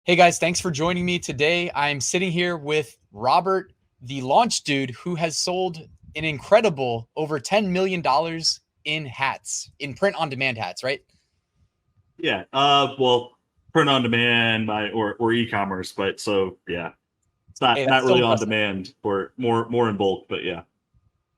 Hey guys, thanks for joining me today. I'm sitting here with Robert, the launch dude, who has sold an incredible over $10 million in hats, in print on demand hats, right? Yeah. Well, print on demand or e-commerce, but so yeah, it's not Hey, not that's so really on impressive. demand or more in bulk, but yeah.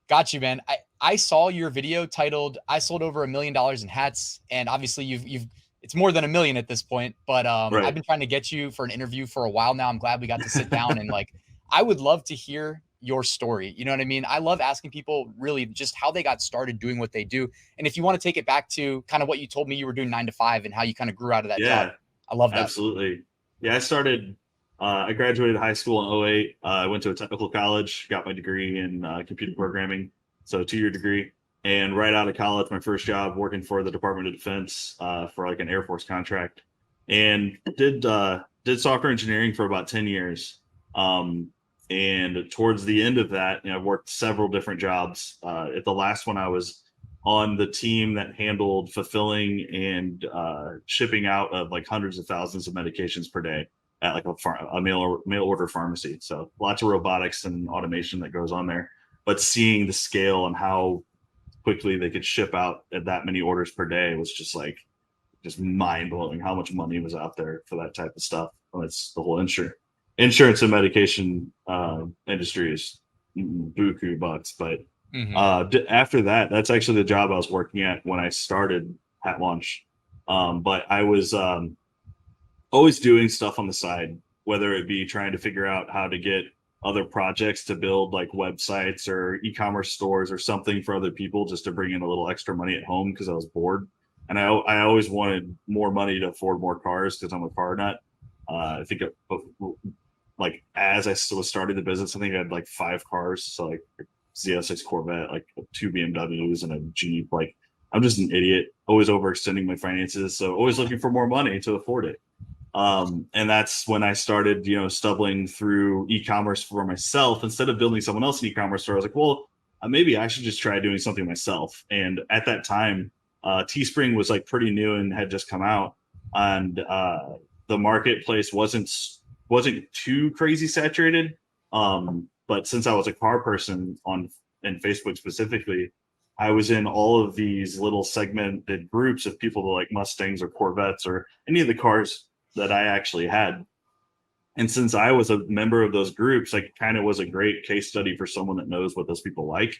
Got you, man. I saw your video titled "I sold over $1 million in hats," and obviously you've it's more than a million at this point. But I've Right. been trying to get you for an interview for a while now. I'm glad we got to sit down and I would love to hear your story. You know what I mean? I love asking people really just how they got started doing what they do, and if you want to take it back to kind of what you told me you were doing 9 to 5 and how you kind of grew out of that job. Yeah, I love that. absolutely. Yeah, I graduated high school in '08. I went to a technical college, got my degree in computer programming, so 2-year degree. And right out of college, my first job working for the Department of Defense for like an Air Force contract, and did software engineering for about 10 years. Um, and towards the end of that, I've worked several different jobs. At the last one, I was on the team that handled fulfilling and shipping out of like hundreds of thousands of medications per day at like a mail order pharmacy. So lots of robotics and automation that goes on there. But seeing the scale and how quickly they could ship out at that many orders per day was just mind blowing. How much money was out there for that type of stuff. And it's the whole insurance and medication industry is buku bucks, but Hmm. after that, that's actually the job I was working at when I started at launch. But I was always doing stuff on the side, whether it be trying to figure out how to get other projects to build like websites or e-commerce stores or something for other people just to bring in a little extra money at home because I was bored. And I always wanted more money to afford more cars because I'm a car nut. I think like as I was starting the business, I think I had like 5 cars. So like Z06 Corvette, like 2 BMWs and a Jeep. Like I'm just an idiot, always overextending my finances. So always looking for more money to afford it. And that's when I started, stumbling through e-commerce for myself. Instead of building someone else's e-commerce store, I was like, well, maybe I should just try doing something myself. And at that time, Teespring was like pretty new and had just come out, and the marketplace wasn't too crazy saturated. But since I was a car person on in Facebook specifically, I was in all of these little segmented groups of people that like Mustangs or Corvettes or any of the cars that I actually had. And since I was a member of those groups, I kind of was a great case study for someone that knows what those people like.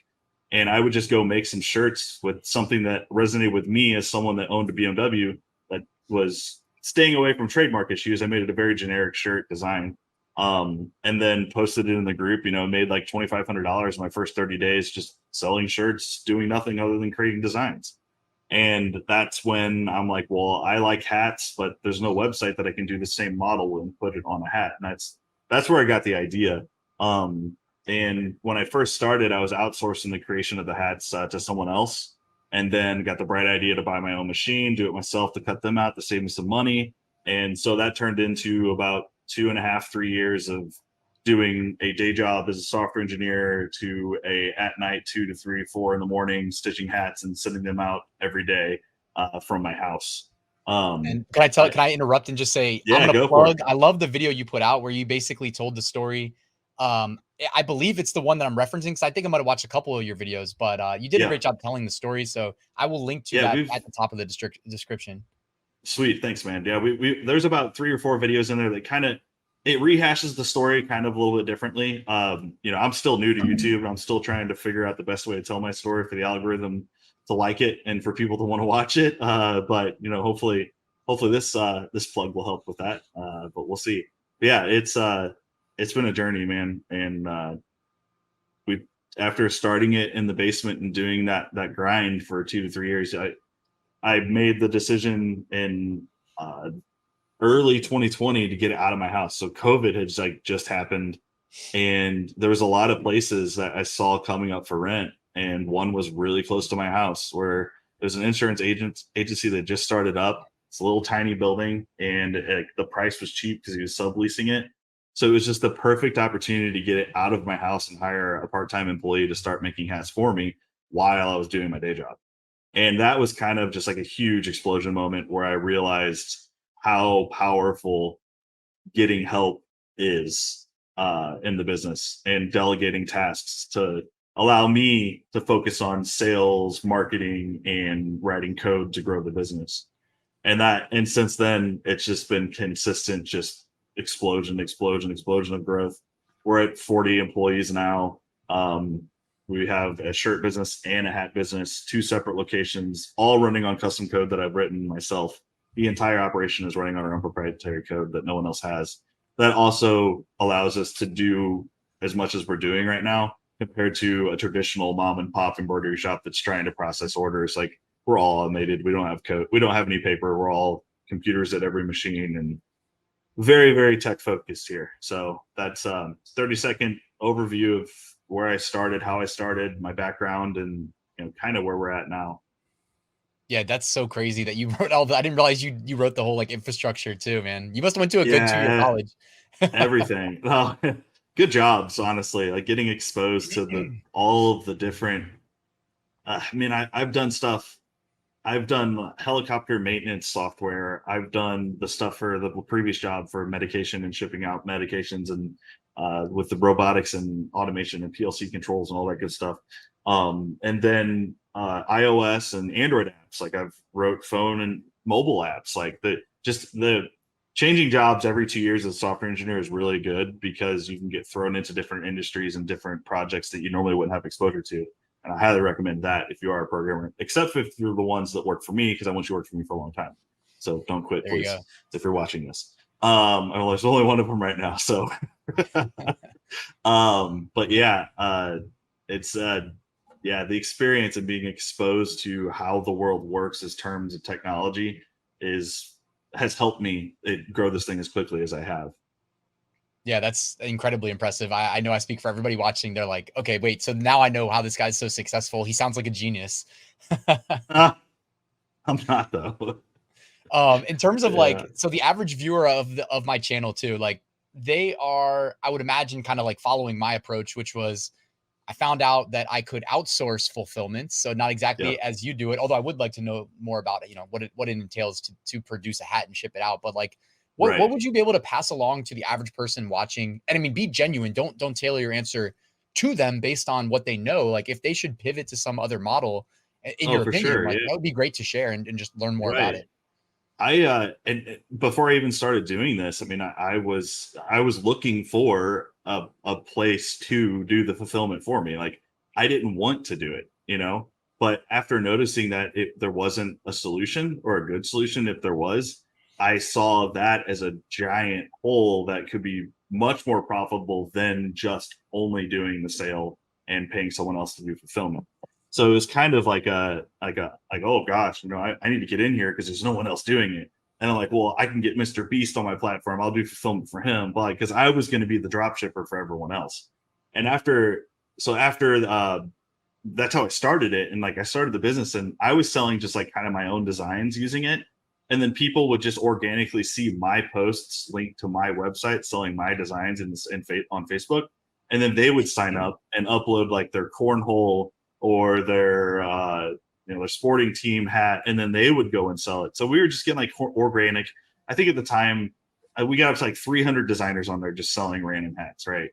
And I would just go make some shirts with something that resonated with me as someone that owned a BMW that was staying away from trademark issues. I made it a very generic shirt design. And then posted it in the group, made like $2,500 my first 30 days just selling shirts, doing nothing other than creating designs. And that's when I'm like, well, I like hats, but there's no website that I can do the same model and put it on a hat. And that's where I got the idea. And when I first started, I was outsourcing the creation of the hats to someone else, and then got the bright idea to buy my own machine, do it myself to cut them out to save me some money. And so that turned into about 2.5, 3 years of doing a day job as a software engineer to a at night 2 to 3, 4 in the morning stitching hats and sending them out every day from my house. And But can I interrupt and just say, I'm yeah, going to go for it. plug, I love the video you put out where you basically told the story. I believe it's the one that I'm referencing because I think I might have watched a couple of your videos, but you did a Yeah, great job telling the story. So I will link to yeah, that we've at the top of the description. sweet, thanks, man. Yeah, we there's about 3 or 4 videos in there that kind of it rehashes the story kind of a little bit differently. I'm still new to YouTube, and I'm still trying to figure out the best way to tell my story for the algorithm to like it and for people to want to watch it. But hopefully this plug will help with that. But we'll see. But yeah, it's been a journey, man, and we after starting it in the basement and doing that grind for 2 to 3 years, I made the decision in uh, early 2020 to get it out of my house. So COVID had just happened, and there was a lot of places that I saw coming up for rent, and one was really close to my house where there's an insurance agency that just started up. It's a little tiny building, and the price was cheap because he was subleasing it. So it was just the perfect opportunity to get it out of my house and hire a part-time employee to start making hats for me while I was doing my day job. And that was kind of just like a huge explosion moment where I realized how powerful getting help is in the business, and delegating tasks to allow me to focus on sales, marketing, and writing code to grow the business. And since then, it's just been consistent, just explosion of growth. We're at 40 employees now. We have a shirt business and a hat business, 2 separate locations, all running on custom code that I've written myself. The entire operation is running on our own proprietary code that no one else has. That also allows us to do as much as we're doing right now compared to a traditional mom and pop embroidery shop that's trying to process orders. Like, we're all automated. We don't have code. We don't have any paper. We're all computers at every machine, and very, very tech focused here. So that's 30-second overview of where I started, how I started, my background, and kind of where we're at now. Yeah, that's so crazy that you wrote all that. I didn't realize you wrote the whole like infrastructure too, man. You must have went to a good 2-year college. Everything. Well, good jobs, honestly. Like, getting exposed to all of the different. I mean, I've done stuff. I've done helicopter maintenance software. I've done the stuff for the previous job for medication and shipping out medications, and with the robotics and automation and PLC controls and all that good stuff. And then iOS and Android apps. Like, I've wrote phone and mobile apps. Like, the changing jobs every 2 years as a software engineer is really good, because you can get thrown into different industries and different projects that you normally wouldn't have exposure to. And I highly recommend that if you are a programmer, except if you're the ones that work for me, because I want you to work for me for a long time. So don't quit, please, if you're watching this. Well, there's only one of them right now. So, but yeah, it's the experience and being exposed to how the world works as terms of technology has helped me grow this thing as quickly as I have. Yeah, that's incredibly impressive. I know I speak for everybody watching. They're like, okay, wait, so now I know how this guy's so successful. He sounds like a genius. I'm not, though. In terms of like, so the average viewer of my channel too, like, they are, I would imagine, kind of like following my approach, which was, I found out that I could outsource fulfillment. So not exactly as you do it, although I would like to know more about it, what it entails to produce a hat and ship it out. But like, what would you be able to pass along to the average person watching? And I mean, be genuine. Don't tailor your answer to them based on what they know. Like, if they should pivot to some other model, in your opinion, like, that would be great to share and just learn more about it. And before I even started doing this, I mean, I was looking for a place to do the fulfillment for me. Like, I didn't want to do it, but after noticing that there wasn't a solution, or a good solution, if there was, I saw that as a giant hole that could be much more profitable than just only doing the sale and paying someone else to do fulfillment. So it was kind of like oh gosh, I need to get in here because there's no one else doing it. And I'm like, well, I can get Mr. Beast on my platform. I'll do fulfillment for him, but because I was going to be the drop shipper for everyone else. And after that's how I started it. And like, I started the business, and I was selling just like kind of my own designs using it. And then people would just organically see my posts linked to my website selling my designs on Facebook. And then they would sign up and upload like their cornhole or their sporting team hat, and then they would go and sell it. So we were just getting like organic. I think at the time we got up to like 300 designers on there just selling random hats, right?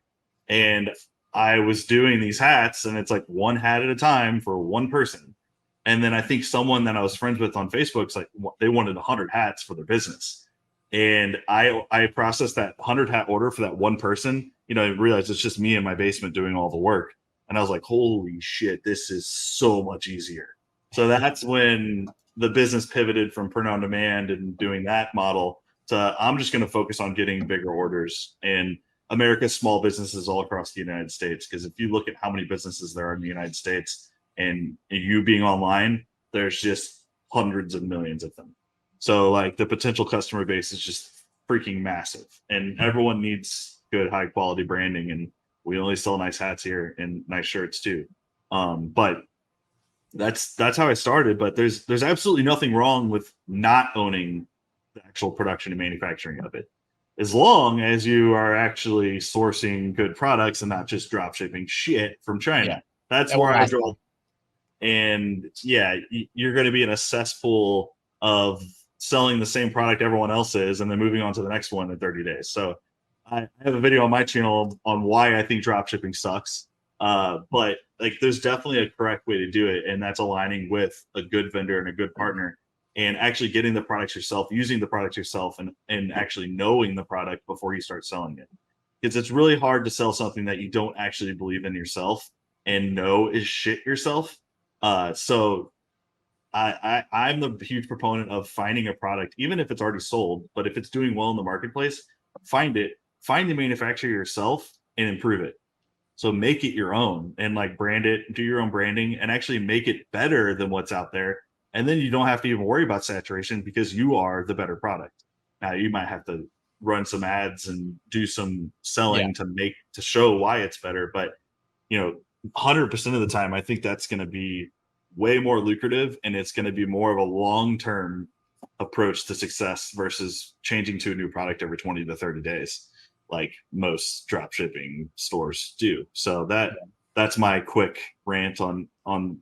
And I was doing these hats, and it's like one hat at a time for one person. And then I think someone that I was friends with on Facebook's like, they wanted 100 hats for their business. And I processed that 100 hat order for that one person. I realized it's just me in my basement doing all the work. And I was like, holy shit, this is so much easier. So that's when the business pivoted from print on demand and doing that model to, I'm just going to focus on getting bigger orders and America's small businesses all across the United States. Because if you look at how many businesses there are in the United States, and you being online, there's just hundreds of millions of them. So like, the potential customer base is just freaking massive, and everyone needs good, high quality branding. And we only sell nice hats here and nice shirts too. But that's how I started. But there's absolutely nothing wrong with not owning the actual production and manufacturing of it, as long as you are actually sourcing good products and not just drop shipping shit from China. Yeah. That's where I draw. And yeah, you're going to be in a cesspool of selling the same product everyone else is and then moving on to the next one in 30 days. So I have a video on my channel on why I think drop shipping sucks. But like, there's definitely a correct way to do it. And that's aligning with a good vendor and a good partner and actually getting the products yourself, using the products yourself, and actually knowing the product before you start selling it. Because it's really hard to sell something that you don't actually believe in yourself and know is shit yourself. So I'm the huge proponent of finding a product, even if it's already sold, but if it's doing well in the marketplace, find the manufacturer yourself and improve it. So make it your own and like brand it, do your own branding, and actually make it better than what's out there. And then you don't have to even worry about saturation because you are the better product. Now you might have to run some ads and do some selling to show why it's better. But 100% of the time, I think that's going to be way more lucrative, and it's going to be more of a long-term approach to success versus changing to a new product every 20 to 30 days, like most drop shipping stores do. So that's my quick rant on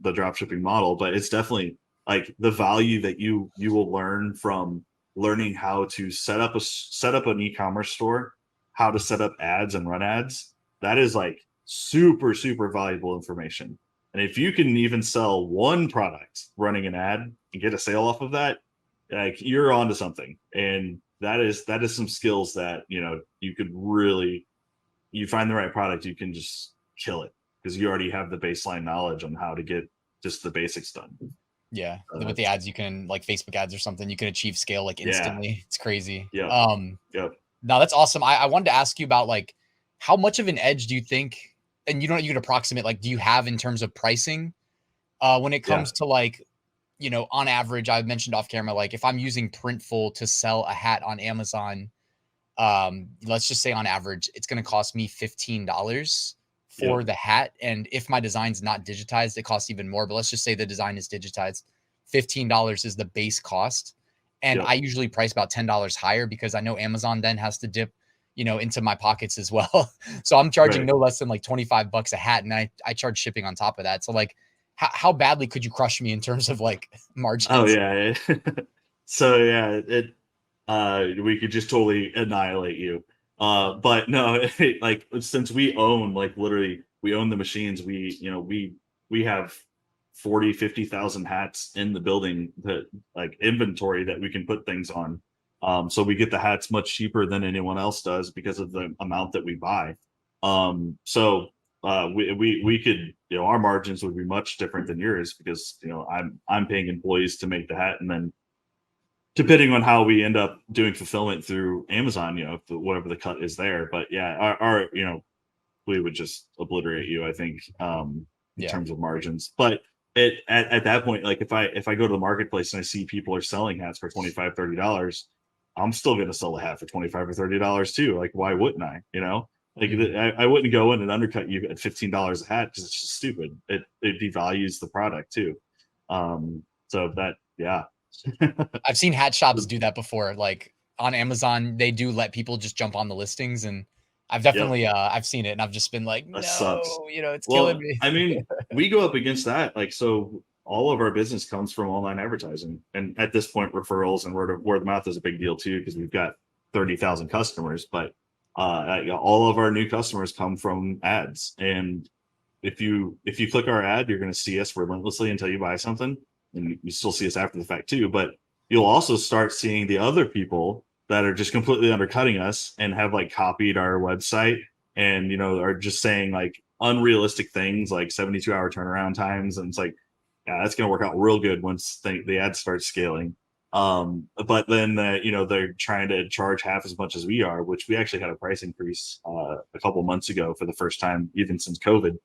the drop shipping model. But it's definitely like the value that you will learn from learning how to set up an e-commerce store, how to set up ads and run ads. That is like super, super valuable information. And if you can even sell one product running an ad and get a sale off of that, like, you're onto something. And that is some skills that, you could really, you find the right product, you can just kill it because you already have the baseline knowledge on how to get just the basics done. Yeah. With the ads, you can, like Facebook ads or something, you can achieve scale like instantly. Yeah. It's crazy. Yeah. Now that's awesome. I wanted to ask you about like, how much of an edge do you think, and you can approximate, like, do you have in terms of pricing when it comes to like, on average, I've mentioned off camera, like if I'm using Printful to sell a hat on Amazon, let's just say on average, it's going to cost me $15 for the hat. And if my design's not digitized, it costs even more, but let's just say the design is digitized. $15 is the base cost. And I usually price about $10 higher because I know Amazon then has to dip, into my pockets as well. So I'm charging no less than like $25 a hat. And I charge shipping on top of that. So like, how badly could you crush me in terms of like margins? Oh yeah. So yeah, we could just totally annihilate you. But no, like, since we own, like, literally we own the machines, we have 50,000 hats in the building, that like inventory that we can put things on. So we get the hats much cheaper than anyone else does because of the amount that we buy. So we could, our margins would be much different than yours because, I'm paying employees to make the hat, and then depending on how we end up doing fulfillment through Amazon, whatever the cut is there. But yeah, our we would just obliterate you, I think, in terms of margins. But at that point, like, if I go to the marketplace and I see people are selling hats for $25, $30, I'm still going to sell a hat for $25 or $30 too. Like, why wouldn't I? Like, I wouldn't go in and undercut you at $15 a hat because it's just stupid. It devalues the product too. So that, yeah. I've seen hat shops do that before. Like on Amazon, they do let people just jump on the listings, and I've definitely I've seen it, and I've just been like, no, sucks. It's killing me. I mean, we go up against that. Like, so all of our business comes from online advertising, and at this point, referrals and word of mouth is a big deal too, because we've got 30,000 customers. But all of our new customers come from ads, and if you click our ad, you're going to see us relentlessly until you buy something. And you still see us after the fact too, but you'll also start seeing the other people that are just completely undercutting us and have like copied our website and, are just saying like unrealistic things like 72-hour turnaround times. And it's like, yeah, that's going to work out real good once the ad starts scaling. But then, they're trying to charge half as much as we are, which we actually had a price increase a couple months ago for the first time, even since COVID.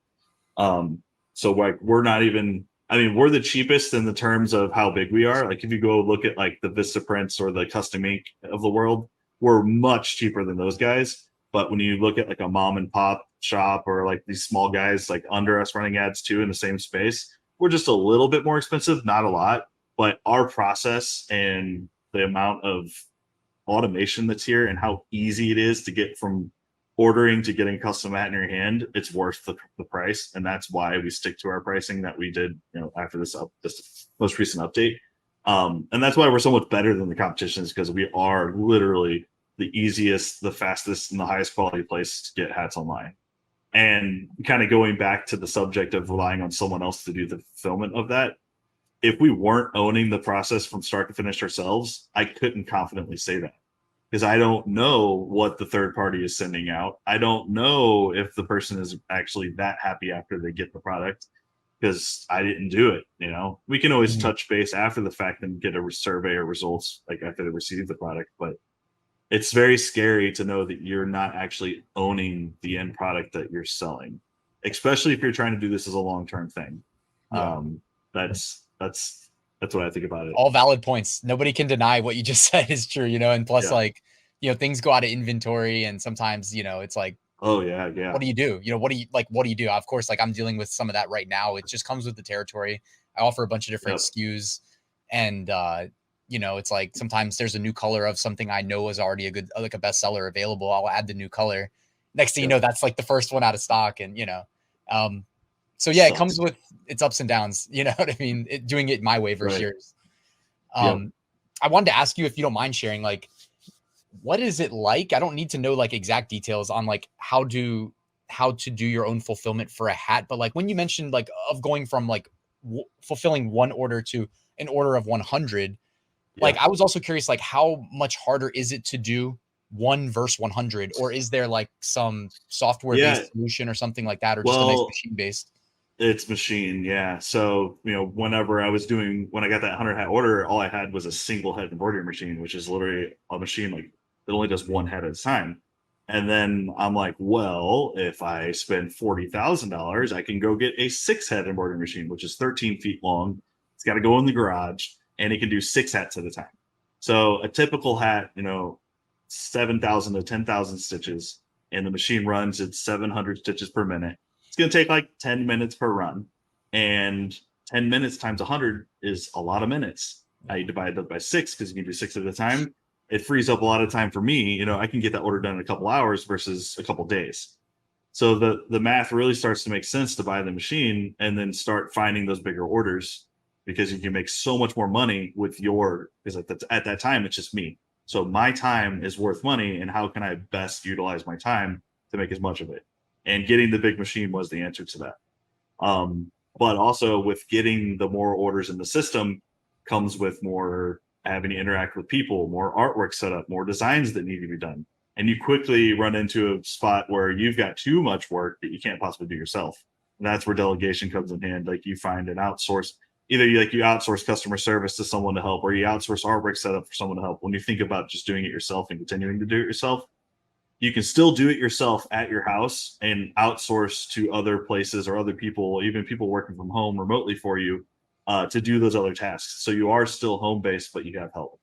So like, we're not even, we're the cheapest in the terms of how big we are. Like, if you go look at like the Vistaprints or the Custom Ink of the world, we're much cheaper than those guys. But when you look at like a mom and pop shop or like these small guys like under us running ads too in the same space, we're just a little bit more expensive, not a lot. But our process and the amount of automation that's here and how easy it is to get from ordering to getting a custom hat in your hand, it's worth the price. And that's why we stick to our pricing that we did, after this most recent update. And that's why we're so much better than the competition, is because we are literally the easiest, the fastest, and the highest quality place to get hats online. And kind of going back to the subject of relying on someone else to do the fulfillment of that, if we weren't owning the process from start to finish ourselves, I couldn't confidently say that, because I don't know what the third party is sending out. I don't know if the person is actually that happy after they get the product, because I didn't do it. We can always touch base after the fact and get a survey or results like after they receive the product, but it's very scary to know that you're not actually owning the end product that you're selling, especially if you're trying to do this as a long-term thing. Yeah. That's what I think about it. All valid points. Nobody can deny what you just said is true, and plus like, things go out of inventory, and sometimes, it's like, oh yeah. What do you do? What do you do? Of course, like I'm dealing with some of that right now. It just comes with the territory. I offer a bunch of different SKUs, and it's like sometimes there's a new color of something I know is already a bestseller available. I'll add the new color. Next thing you know, that's like the first one out of stock, and so yeah, it comes with its ups and downs. You know what I mean? Doing it my way versus yours. I wanted to ask you, if you don't mind sharing, like, what is it like? I don't need to know like exact details on like how to do your own fulfillment for a hat, but like when you mentioned like of going from like fulfilling one order to an order of 100, like I was also curious, like how much harder is it to do 1 versus 100, or is there like some software based solution or something like that, or just a nice machine based? It's machine, yeah. So, whenever I got that 100 hat order, all I had was a single head embroidery machine, which is literally a machine like that only does one head at a time. And then I'm like, well, if I spend $40,000, I can go get a 6-head embroidery machine, which is 13 feet long. It's got to go in the garage, and it can do 6 hats at a time. So a typical hat, 7,000 to 10,000 stitches, and the machine runs at 700 stitches per minute. It's going to take like 10 minutes per run, and 10 minutes times 100 is a lot of minutes. Now you divide that by 6 because you can do 6 at a time. It frees up a lot of time for me. I can get that order done in a couple hours versus a couple days. So the math really starts to make sense to buy the machine and then start finding those bigger orders, because you can make so much more money with because at that time, it's just me. So my time is worth money, and how can I best utilize my time to make as much of it? And getting the big machine was the answer to that. But also with getting the more orders in the system comes with more having to interact with people, more artwork set up, more designs that need to be done. And you quickly run into a spot where you've got too much work that you can't possibly do yourself. And that's where delegation comes in hand. Like you find an outsource, either you outsource customer service to someone to help, or you outsource artwork setup for someone to help. When you think about just doing it yourself and continuing to do it yourself, you can still do it yourself at your house and outsource to other places or other people, even people working from home remotely for you, to do those other tasks. So you are still home-based, but you have help.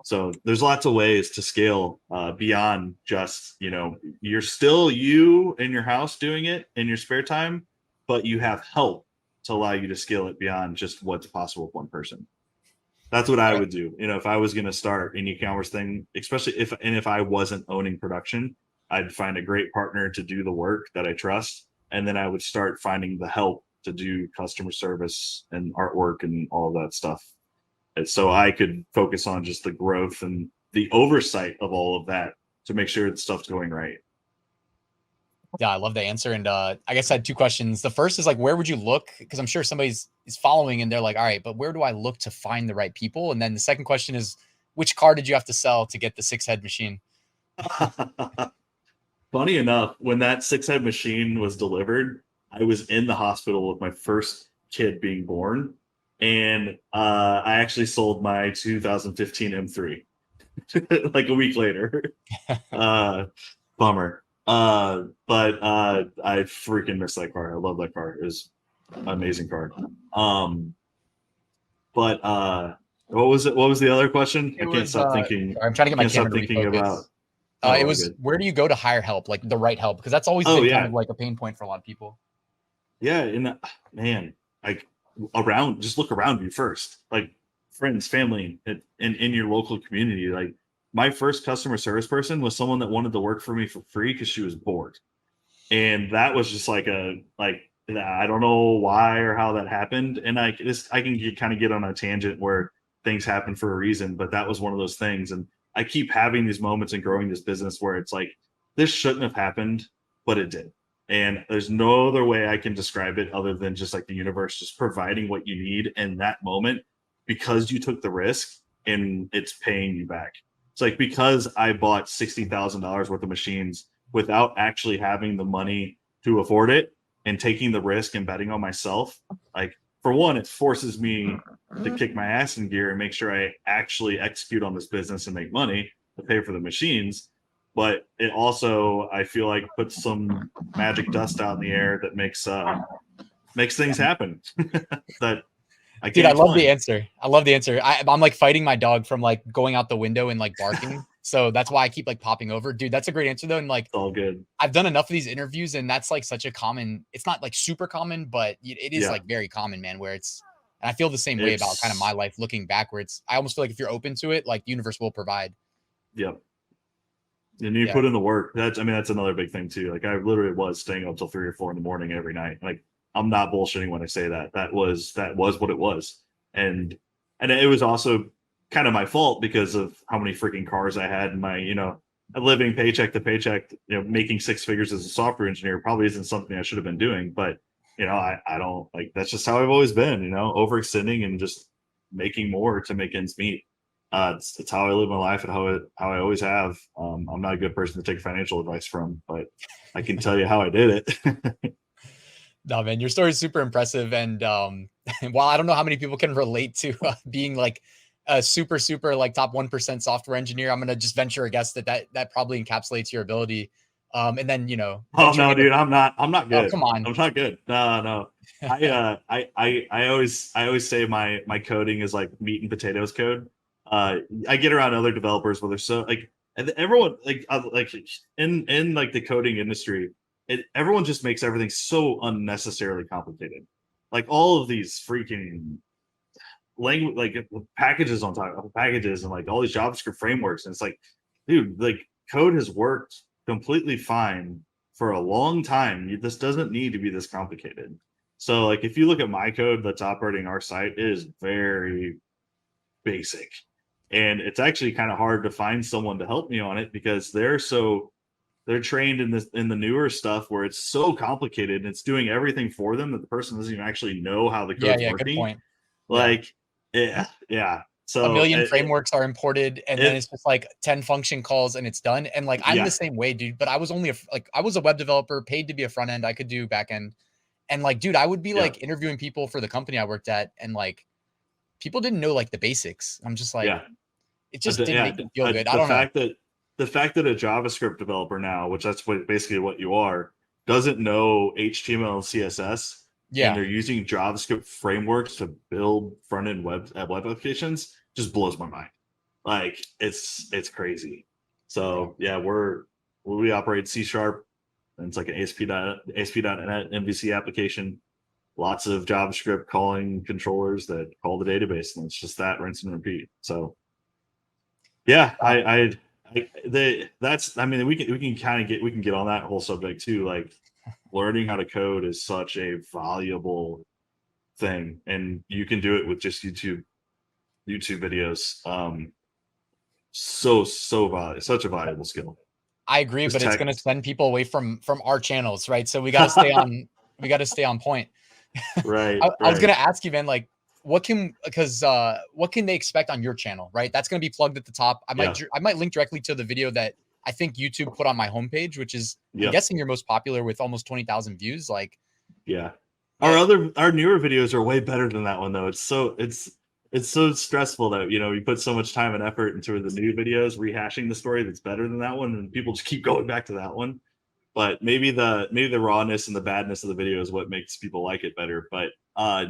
So there's lots of ways to scale beyond just, you're still you in your house doing it in your spare time, but you have help to allow you to scale it beyond just what's possible with one person. That's what I would do. If I was going to start an e-commerce thing, especially if I wasn't owning production, I'd find a great partner to do the work that I trust. And then I would start finding the help to do customer service and artwork and all of that stuff. And so I could focus on just the growth and the oversight of all of that to make sure that stuff's going right. Yeah, I love the answer. And I guess I had 2 questions. The first is like, where would you look? Because I'm sure somebody's is following and they're like, all right, but where do I look to find the right people? And then the second question is, which car did you have to sell to get the 6-head machine? Funny enough, when that 6-head machine was delivered, I was in the hospital with my first kid being born. And I actually sold my 2015 M3 like a week later. Bummer. But I freaking miss that car. I love that car. It was an amazing car. But what was it? What was the other question? I can't stop thinking. I'm trying to get my camera to refocus. It was, where do you go to hire help, like the right help? Because that's always been kind of like a pain point for a lot of people. Yeah, and man, like just look around you first, like friends, family, and in your local community. Like my first customer service person was someone that wanted to work for me for free because she was bored, and that was just like I don't know why or how that happened. And I can kind of get on a tangent where things happen for a reason, but that was one of those things. And I keep having these moments and growing this business where it's like, this shouldn't have happened, but it did. And there's no other way I can describe it other than just like the universe just providing what you need in that moment because you took the risk and it's paying you back. It's like, because I bought $60,000 worth of machines without actually having the money to afford it and taking the risk and betting on myself, like, for one, it forces me to kick my ass in gear and make sure I actually execute on this business and make money to pay for the machines. But it also, I feel like, puts some magic dust out in the air that makes things happen. That I can't Dude, I love the explain. answer. I love the answer. I'm like fighting my dog from like going out the window and like barking. So that's why I keep like popping over. Dude, that's a great answer though. And like, It's all good. I've done enough of these interviews and that's like such a common, it's not like super common, but it is Yeah. like very common, man, where it's, and I feel the same way about kind of my life looking backwards. I almost feel like if you're open to it, like the universe will provide. Yep. And you put in the work. That's another big thing too. Like, I literally was staying up till 3 or 4 in the morning every night. Like, I'm not bullshitting when I say that. That was what it was. And it was also kind of my fault because of how many freaking cars I had and my, living paycheck to paycheck, making 6 figures as a software engineer probably isn't something I should have been doing. But, I don't, like, that's just how I've always been, overextending and just making more to make ends meet. It's how I live my life and how I always have. I'm not a good person to take financial advice from, but I can tell you how I did it. No, man, your story is super impressive. And while I don't know how many people can relate to being like a super, super like top 1% software engineer, I'm going to just venture a guess that probably encapsulates your ability. And then, Oh no, dude, I'm not good. Oh, come on. I'm not good. No. I always say my coding is like meat and potatoes code. I get around other developers where they're so like, and everyone like in like the coding industry, everyone just makes everything so unnecessarily complicated. Like, all of these freaking language, like packages on top of packages, and like all these JavaScript frameworks, and it's like, dude, like, code has worked completely fine for a long time. This doesn't need to be this complicated. So, like, if you look at my code that's operating our site, it is very basic. And it's actually kind of hard to find someone to help me on it because they're trained in the newer stuff where it's so complicated and it's doing everything for them that the person doesn't even actually know how the code's working. Good point. Like, yeah. So a million frameworks are imported and then it's just like 10 function calls and it's done. And like, I'm the same way, dude, but I was only I was a web developer, paid to be a front end. I could do back end. And like, dude, I would be like interviewing people for the company I worked at. And like, people didn't know like the basics. I'm just like, it just didn't make me feel good. I don't know. The fact that a JavaScript developer now, which that's basically what you are, doesn't know HTML and CSS, and they're using JavaScript frameworks to build front-end web applications, just blows my mind. Like, it's crazy. So we operate C#, and it's like an ASP.NET MVC application. Lots of JavaScript calling controllers that call the database, and it's just that rinse and repeat. So yeah, we can get on that whole subject too. Like, learning how to code is such a valuable thing, and you can do it with just YouTube videos. So valuable, such a valuable skill. I agree, but it's going to send people away from our channels, right? So we got to stay on. We got to stay on point. Right. I was going to ask you, man, like, what can they expect on your channel, right? That's going to be plugged at the top. I might link directly to the video that I think YouTube put on my homepage, which is I'm guessing your most popular with almost 20,000 views. Like, our newer videos are way better than that one though. It's so stressful that we put so much time and effort into the new videos, rehashing the story that's better than that one, and people just keep going back to that one. But maybe the rawness and the badness of the video is what makes people like it better. But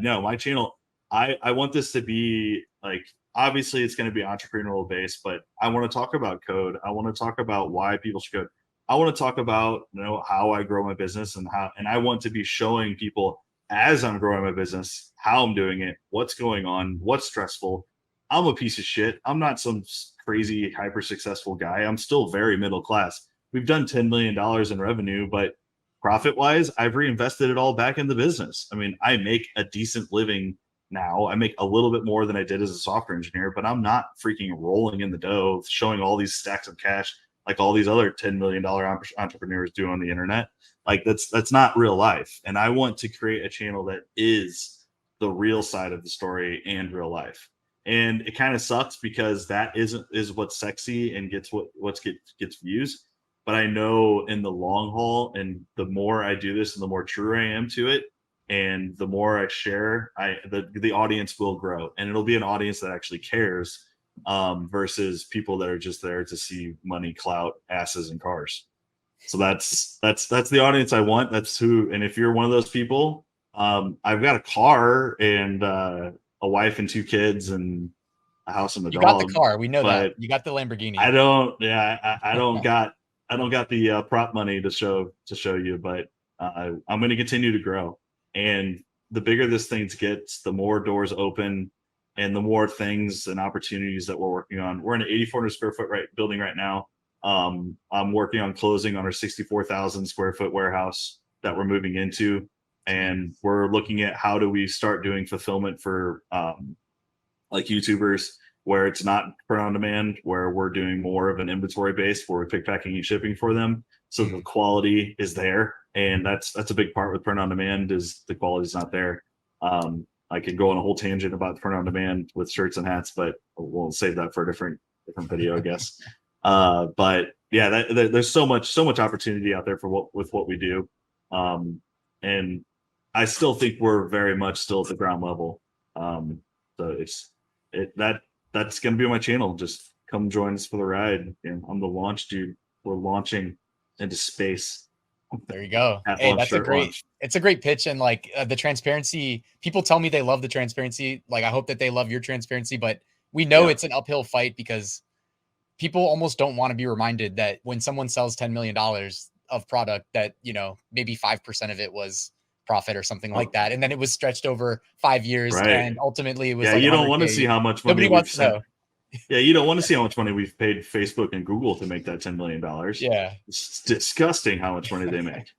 no, my channel, I want this to be like, obviously it's going to be entrepreneurial based, but I want to talk about code. I want to talk about why people should code. I want to talk about how I grow my business and I want to be showing people as I'm growing my business how I'm doing it, what's going on, what's stressful. I'm a piece of shit. I'm not some crazy hyper successful guy. I'm still very middle class. We've done $10 million in revenue, but profit wise, I've reinvested it all back in the business. I mean, I make a decent living now. I make a little bit more than I did as a software engineer, but I'm not freaking rolling in the dough, showing all these stacks of cash like all these other $10 million entrepreneurs do on the internet. Like that's not real life. And I want to create a channel that is the real side of the story and real life. And it kind of sucks because that is what's sexy and gets gets views. But I know in the long haul, and the more I do this and the more true I am to it, and the more I share, the audience will grow, and it'll be an audience that actually cares, versus people that are just there to see money, clout, asses, and cars. So that's the audience I want. That's who. And if you're one of those people, I've got a car and a wife and 2 kids and a house and a dog. You got the car. We know that. You got the Lamborghini. I don't. Yeah, I don't got. I don't got the prop money to show you, but I'm going to continue to grow. And the bigger this thing gets, the more doors open, and the more things and opportunities that we're working on. We're in an 8,400 square foot building right now. I'm working on closing on our 64,000 square foot warehouse that we're moving into, and we're looking at how do we start doing fulfillment for like YouTubers, where it's not print on demand, where we're doing more of an inventory base where we're pick, packing, and shipping for them. So the quality is there. And that's a big part with print on demand, is the quality is not there. I could go on a whole tangent about print on demand with shirts and hats, but we'll save that for a different video, I guess. But yeah, there's so much opportunity out there with what we do. And I still think we're very much still at the ground level. So that's going to be on my channel. Just come join us for the ride. And I'm the launch dude. We're launching into space. There you go. Hey, that's it's a great pitch. And like the transparency, people tell me they love the transparency. Like, I hope that they love your transparency, but we know it's an uphill fight because people almost don't want to be reminded that when someone sells $10 million of product, that, you know, maybe 5% of it was profit or something like that. And then it was stretched over 5 years. Right. And ultimately it was you don't want to see how much money nobody wants to know. Yeah, you don't want to see how much money we've paid Facebook and Google to make that $10 million. Yeah. It's disgusting how much money they make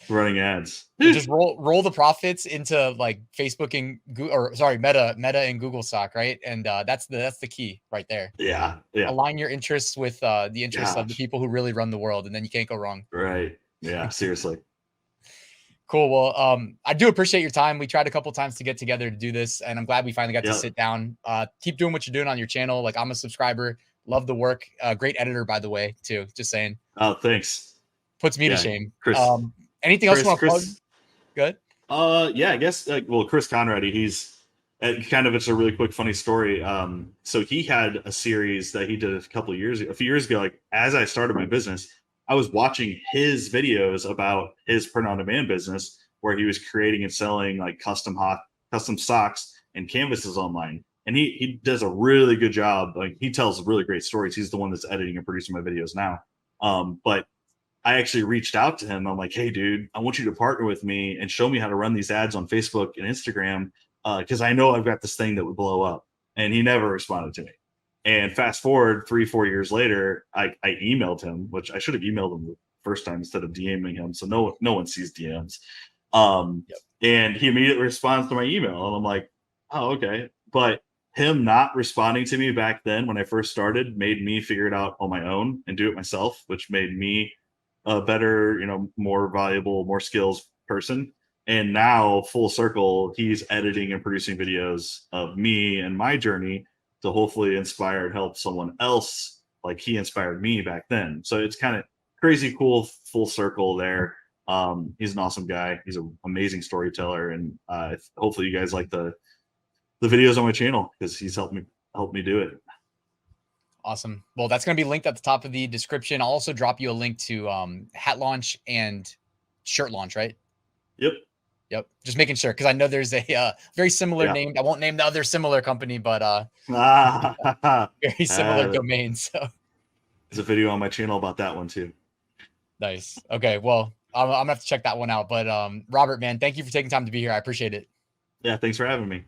running ads. Just roll the profits into like Facebook and Meta and Google stock, right? And that's the key right there. Yeah. Align your interests with the interests of the people who really run the world, and then you can't go wrong. Right. Yeah, seriously. Cool. Well, I do appreciate your time. We tried a couple times to get together to do this, and I'm glad we finally got to sit down. Keep doing what you're doing on your channel. Like, I'm a subscriber. Love the work. Great editor, by the way, too. Just saying. Oh, thanks. Puts me to shame. Chris, anything else you want to plug? Good. Yeah, I guess. Chris Conradi, he's it's a really quick, funny story. So he had a series that he did a few years ago. Like, as I started my business, I was watching his videos about his print on demand business, where he was creating and selling like custom socks and canvases online. And he does a really good job. Like, he tells really great stories. He's the one that's editing and producing my videos now. But I actually reached out to him. I'm like, hey, dude, I want you to partner with me and show me how to run these ads on Facebook and Instagram, because I know I've got this thing that would blow up. And he never responded to me. And fast forward 3-4 years later, I emailed him, which I should have emailed him the first time instead of DMing him. So no one sees DMs. And he immediately responds to my email. And I'm like, oh, okay. But him not responding to me back then when I first started made me figure it out on my own and do it myself, which made me a better, more valuable, more skills person. And now, full circle, he's editing and producing videos of me and my journey to hopefully inspire and help someone else like he inspired me back then. So it's kind of crazy cool, full circle there. He's an awesome guy. He's an amazing storyteller, and hopefully you guys like the videos on my channel, because he's helped me do it. Awesome. Well, that's going to be linked at the top of the description. I'll also drop you a link to hat launch and shirt launch, right? Yep. Just making sure, because I know there's a very similar name. I won't name the other similar company, but very similar domain. So there's a video on my channel about that one too. Nice. Okay. Well, I'm gonna have to check that one out. But Robert, man, thank you for taking time to be here. I appreciate it. Yeah. Thanks for having me.